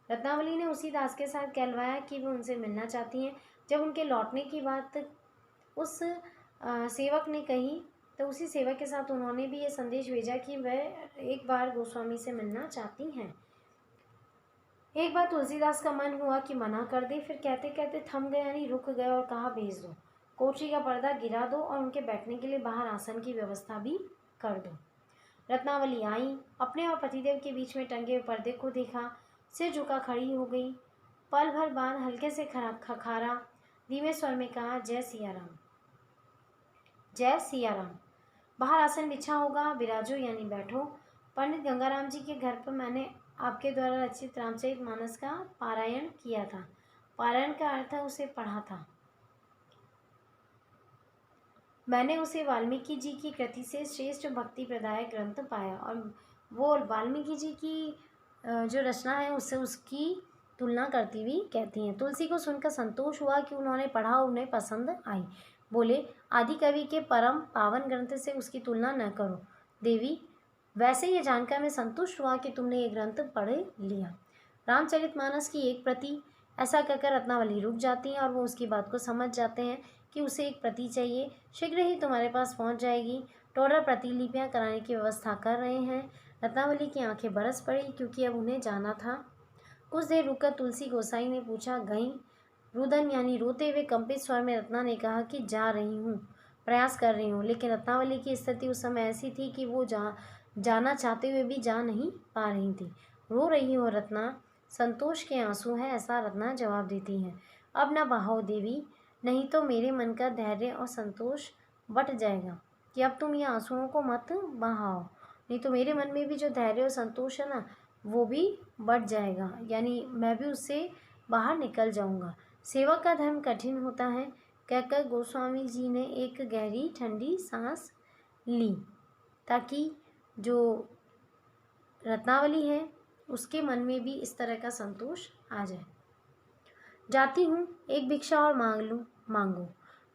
रत्नावली ने उसी दास के साथ कहलवाया कि वे उनसे मिलना चाहती हैं। जब उनके लौटने की बात उस सेवक ने कही तो उसी सेवक के साथ उन्होंने भी ये संदेश भेजा कि वह एक बार गोस्वामी से मिलना चाहती हैं। एक बार तुलसीदास का मन हुआ कि मना कर दे, फिर कहते कहते थम गए, यानी रुक गए और कहा, भेज दो, कोठरी का पर्दा गिरा दो और उनके बैठने के लिए बाहर आसन की व्यवस्था भी कर दो। रत्नावली आई, अपने और पतिदेव के बीच में टंगे हुए पर्दे को देखा, सिर झुका खड़ी हो गई। पल भर बाद हल्के से खखारा, धीमे स्वर में कहा, जय सिया राम, जय सिया राम। बाहर आसन बिछा होगा, विराजो यानी बैठो। पंडित गंगाराम जी के घर पर मैंने आपके द्वारा रचित रामचरित मानस का पारायण किया था। पारायण का अर्थ उसे पढ़ा था। मैंने उसे वाल्मीकि जी की कृति से श्रेष्ठ भक्ति प्रदायक ग्रंथ पाया और वो वाल्मीकि जी की जो रचना है उससे उसकी तुलना करती हुई कहती हैं। तुलसी को सुनकर संतोष हुआ कि उन्होंने पढ़ा, उन्हें पसंद आई। बोले, आदि कवि के परम पावन ग्रंथ से उसकी तुलना न करो देवी। वैसे ये जानकर मैं संतुष्ट हुआ कि तुमने ये ग्रंथ पढ़ लिया। रामचरितमानस की एक प्रति। ऐसा कहकर रत्नावली रुक जाती हैं और वो उसकी बात को समझ जाते हैं कि उसे एक प्रति चाहिए, शीघ्र ही तुम्हारे पास पहुंच जाएगी। टोडर प्रतिलिपियां कराने की व्यवस्था कर रहे हैं। रत्नावली की आंखें बरस पड़ी क्योंकि अब उन्हें जाना था। कुछ देर रुककर तुलसी गोसाई ने पूछा, गई? रुदन यानी रोते हुए कंपित स्वर में रत्ना ने कहा कि जा रही हूँ, प्रयास कर रही हूँ। लेकिन रत्नावली की स्थिति उस समय ऐसी थी कि वो जाना चाहते हुए भी जा नहीं पा रही थी। रो रही हो रत्ना? संतोष के आंसू है, ऐसा रत्ना जवाब देती हैं। अब न बहाओ देवी, नहीं तो मेरे मन का धैर्य और संतोष बट जाएगा कि अब तुम ये आंसुओं को मत बहाओ, नहीं तो मेरे मन में भी जो धैर्य और संतोष है ना वो भी बढ़ जाएगा, यानी मैं भी उससे बाहर निकल जाऊंगा। सेवक का धर्म कठिन होता है, कहकर गोस्वामी जी ने एक गहरी ठंडी सांस ली ताकि जो रत्नावली है उसके मन में भी इस तरह का संतोष आ जाए। जाती हूँ, एक भिक्षा और मांगो।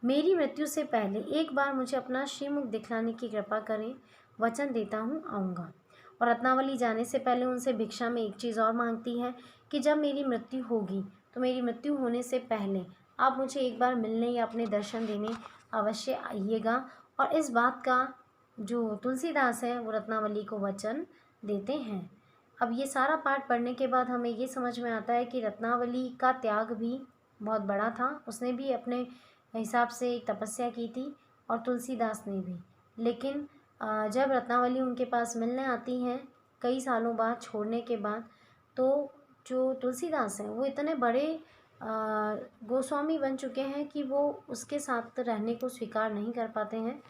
मेरी मृत्यु से पहले एक बार मुझे अपना श्रीमुख दिखलाने की कृपा करें, वचन देता हूँ आऊँगा। और रत्नावली जाने से पहले उनसे भिक्षा में एक चीज़ और मांगती है कि जब मेरी मृत्यु होगी तो मेरी मृत्यु होने से पहले आप मुझे एक बार मिलने या अपने दर्शन देने अवश्य आइएगा। और इस बात का जो तुलसीदास है वो रत्नावली को वचन देते हैं। अब ये सारा पाठ पढ़ने के बाद हमें ये समझ में आता है कि रत्नावली का त्याग भी बहुत बड़ा था। उसने भी अपने हिसाब से एक तपस्या की थी और तुलसीदास ने भी। लेकिन जब रत्नावली उनके पास मिलने आती हैं कई सालों बाद छोड़ने के बाद, तो जो तुलसीदास हैं वो इतने बड़े गोस्वामी बन चुके हैं कि वो उसके साथ रहने को स्वीकार नहीं कर पाते हैं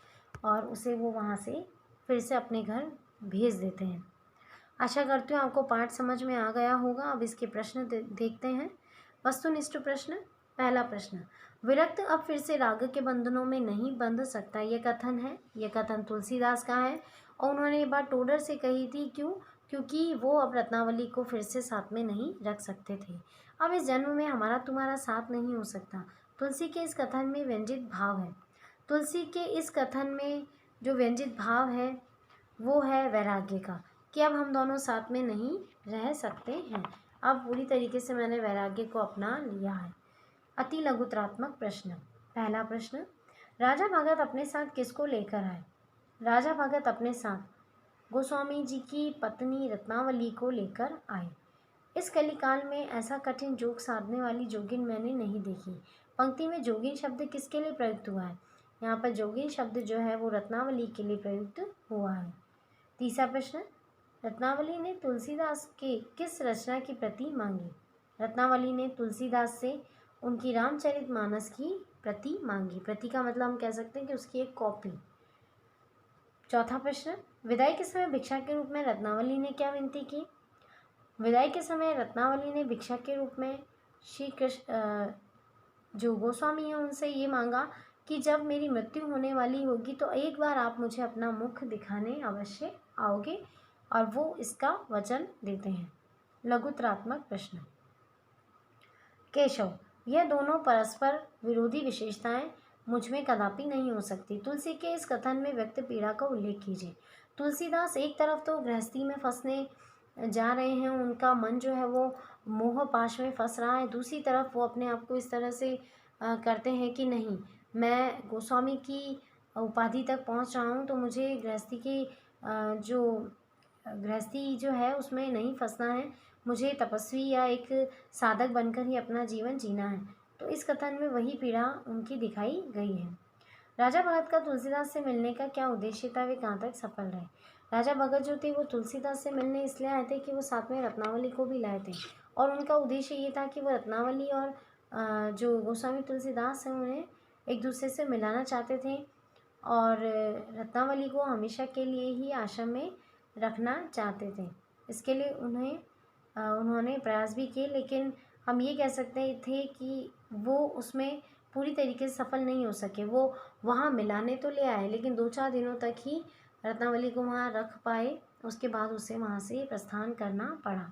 और उसे वो वहाँ से फिर से अपने घर भेज देते हैं। आशा करती हूँ आपको पाठ समझ में आ गया होगा। अब इसके प्रश्न देखते हैं। वस्तुनिष्ठ प्रश्न। पहला प्रश्न, विरक्त अब फिर से राग के बंधनों में नहीं बंध सकता, यह कथन है। यह कथन तुलसीदास का है और उन्होंने ये बात टोडर से कही थी। क्यों? क्योंकि वो अब रत्नावली को फिर से साथ में नहीं रख सकते थे। अब इस जन्म में हमारा तुम्हारा साथ नहीं हो सकता। तुलसी के इस कथन में व्यंजित भाव है। तुलसी के इस कथन में जो व्यंजित भाव है वो है वैराग्य का, कि अब हम दोनों साथ में नहीं रह सकते हैं। अब पूरी तरीके से मैंने वैराग्य को अपना लिया है। अति लघुत्रात्मक प्रश्न। पहला प्रश्न, राजा भगत अपने साथ किसको लेकर आए? राजा भगत अपने साथ गोस्वामी जी की पत्नी रत्नावली को लेकर आए। इस कलिकाल में ऐसा कठिन जोग साधने वाली जोगिन मैंने नहीं देखी। पंक्ति में जोगिन शब्द किसके लिए प्रयुक्त हुआ है? यहाँ पर जोगिन शब्द जो है वो रत्नावली के लिए प्रयुक्त हुआ है। तीसरा प्रश्न, रत्नावली ने तुलसीदास के किस रचना की प्रति मांगी? रत्नावली ने तुलसीदास से उनकी रामचरितमानस की प्रति मांगी। प्रति का मतलब हम कह सकते हैं कि उसकी एक कॉपी। चौथा प्रश्न, विदाई के समय भिक्षा के रूप में रत्नावली ने क्या विनती की? विदाई के समय रत्नावली ने भिक्षा के रूप में श्री कृष्ण जो गोस्वामी हैं उनसे ये मांगा कि जब मेरी मृत्यु होने वाली होगी तो एक बार आप मुझे अपना मुख दिखाने अवश्य आओगे और वो इसका वचन देते हैं। लघुत्रात्मक प्रश्न। केशव, यह दोनों परस्पर विरोधी विशेषताएं मुझ में कदापि नहीं हो सकती। तुलसी के इस कथन में व्यक्त पीड़ा का उल्लेख कीजिए। तुलसीदास एक तरफ तो गृहस्थी में फंसने जा रहे हैं, उनका मन जो है वो मोह पाश में फंस रहा है। दूसरी तरफ वो अपने आप को इस तरह से करते हैं कि नहीं, मैं गोस्वामी की उपाधि तक पहुंच रहा हूं, तो मुझे गृहस्थी जो है उसमें नहीं फंसना है, मुझे तपस्वी या एक साधक बनकर ही अपना जीवन जीना है। तो इस कथन में वही पीड़ा उनकी दिखाई गई है। राजा भगत का तुलसीदास से मिलने का क्या उद्देश्य था, वे कहाँ तक सफल रहे। राजा भगत जो थे वो तुलसीदास से मिलने इसलिए आए थे कि वो साथ में रत्नावली को भी लाए थे, और उनका उद्देश्य ये था कि वो रत्नावली और जो गोस्वामी तुलसीदास हैं उन्हें एक दूसरे से मिलाना चाहते थे, और रत्नावली को हमेशा के लिए ही आश्रम में रखना चाहते थे। इसके लिए उन्होंने प्रयास भी किए, लेकिन हम ये कह सकते थे कि वो उसमें पूरी तरीके से सफल नहीं हो सके। वो वहाँ मिलाने तो ले आए, लेकिन 2-4 दिनों तक ही रत्नावली को वहाँ रख पाए, उसके बाद उसे वहाँ से प्रस्थान करना पड़ा।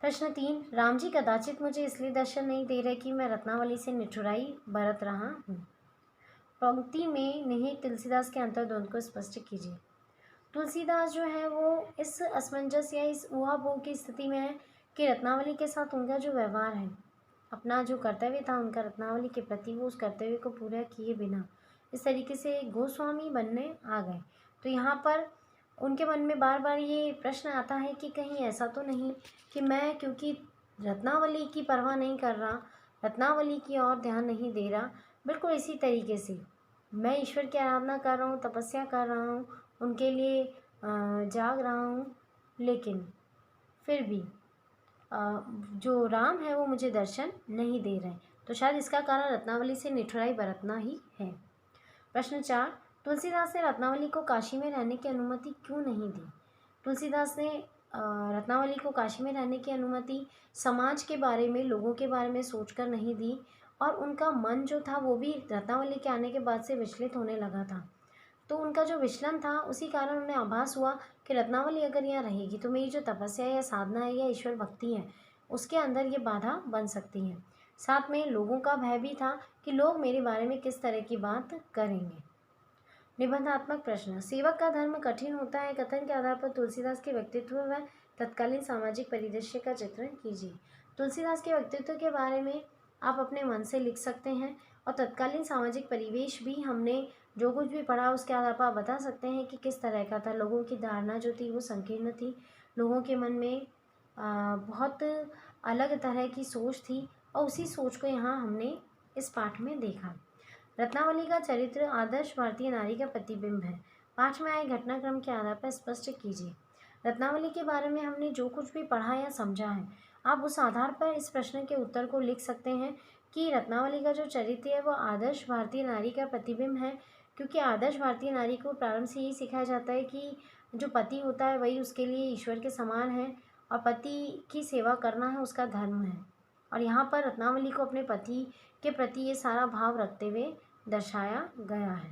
प्रश्न 3। राम जी कदाचित मुझे इसलिए दर्शन नहीं दे रहे कि मैं रत्नावली से निठुराई बरत रहा हूँ। पंक्ति में निहित तुलसीदास के अंतर्द्वंद को स्पष्ट कीजिए। तुलसीदास जो है वो इस असमंजस या इस ऊहापोह की स्थिति में है कि रत्नावली के साथ उनका जो व्यवहार है, अपना जो कर्तव्य था उनका रत्नावली के प्रति, वो उस कर्तव्य को पूरा किए बिना इस तरीके से गोस्वामी बनने आ गए। तो यहाँ पर उनके मन में बार बार ये प्रश्न आता है कि कहीं ऐसा तो नहीं कि मैं क्योंकि रत्नावली की परवाह नहीं कर रहा, रत्नावली की ओर ध्यान नहीं दे रहा, बिल्कुल इसी तरीके से मैं ईश्वर की आराधना कर रहा हूँ, तपस्या कर रहा हूँ, उनके लिए जाग रहा हूँ, लेकिन फिर भी जो राम है वो मुझे दर्शन नहीं दे रहे, तो शायद इसका कारण रत्नावली से निठुराई बरतना ही है। प्रश्न 4। तुलसीदास ने रत्नावली को काशी में रहने की अनुमति क्यों नहीं दी। तुलसीदास ने रत्नावली को काशी में रहने की अनुमति समाज के बारे में, लोगों के बारे में सोचकर नहीं दी, और उनका मन जो था वो भी रत्नावली के आने के बाद से विचलित होने लगा था। तो उनका जो विचलन था उसी कारण उन्हें आभास हुआ कि रत्नावली अगर यहाँ रहेगी तो मेरी जो तपस्या या साधना है या ईश्वर भक्ति है उसके अंदर ये बाधा बन सकती है। साथ में लोगों का भय भी था कि लोग मेरे बारे में किस तरह की बात करेंगे। निबंधात्मक प्रश्न। सेवक का धर्म कठिन होता है, कथन के आधार पर तुलसीदास के व्यक्तित्व व तत्कालीन सामाजिक परिदृश्य का चित्रण कीजिए। तुलसीदास के व्यक्तित्व के बारे में आप अपने मन से लिख सकते हैं, और तत्कालीन सामाजिक परिवेश भी हमने जो कुछ भी पढ़ा उसके आधार पर आप बता सकते हैं कि किस तरह का था। लोगों की धारणा जो थी वो संकीर्ण थी, लोगों के मन में बहुत अलग तरह की सोच थी, और उसी सोच को यहाँ हमने इस पाठ में देखा। रत्नावली का चरित्र आदर्श भारतीय नारी का प्रतिबिंब है। पाठ में आए घटनाक्रम के आधार पर स्पष्ट कीजिए। रत्नावली के बारे में हमने जो कुछ भी पढ़ा या समझा है, आप उस आधार पर इस प्रश्न के उत्तर को लिख सकते हैं कि रत्नावली का जो चरित्र है वो आदर्श भारतीय नारी का प्रतिबिंब है, क्योंकि आदर्श भारतीय नारी को प्रारंभ से यही सिखाया जाता है कि जो पति होता है वही उसके लिए ईश्वर के समान है, और पति की सेवा करना है उसका धर्म है। और यहाँ पर रत्नावली को अपने पति के प्रति ये सारा भाव रखते हुए दर्शाया गया है।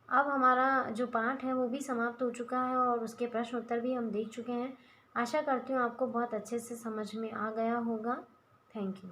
अब हमारा जो पाठ है वो भी समाप्त हो चुका है, और उसके प्रश्न उत्तर भी हम देख चुके हैं। आशा करती हूँ आपको बहुत अच्छे से समझ में आ गया होगा। Thank you.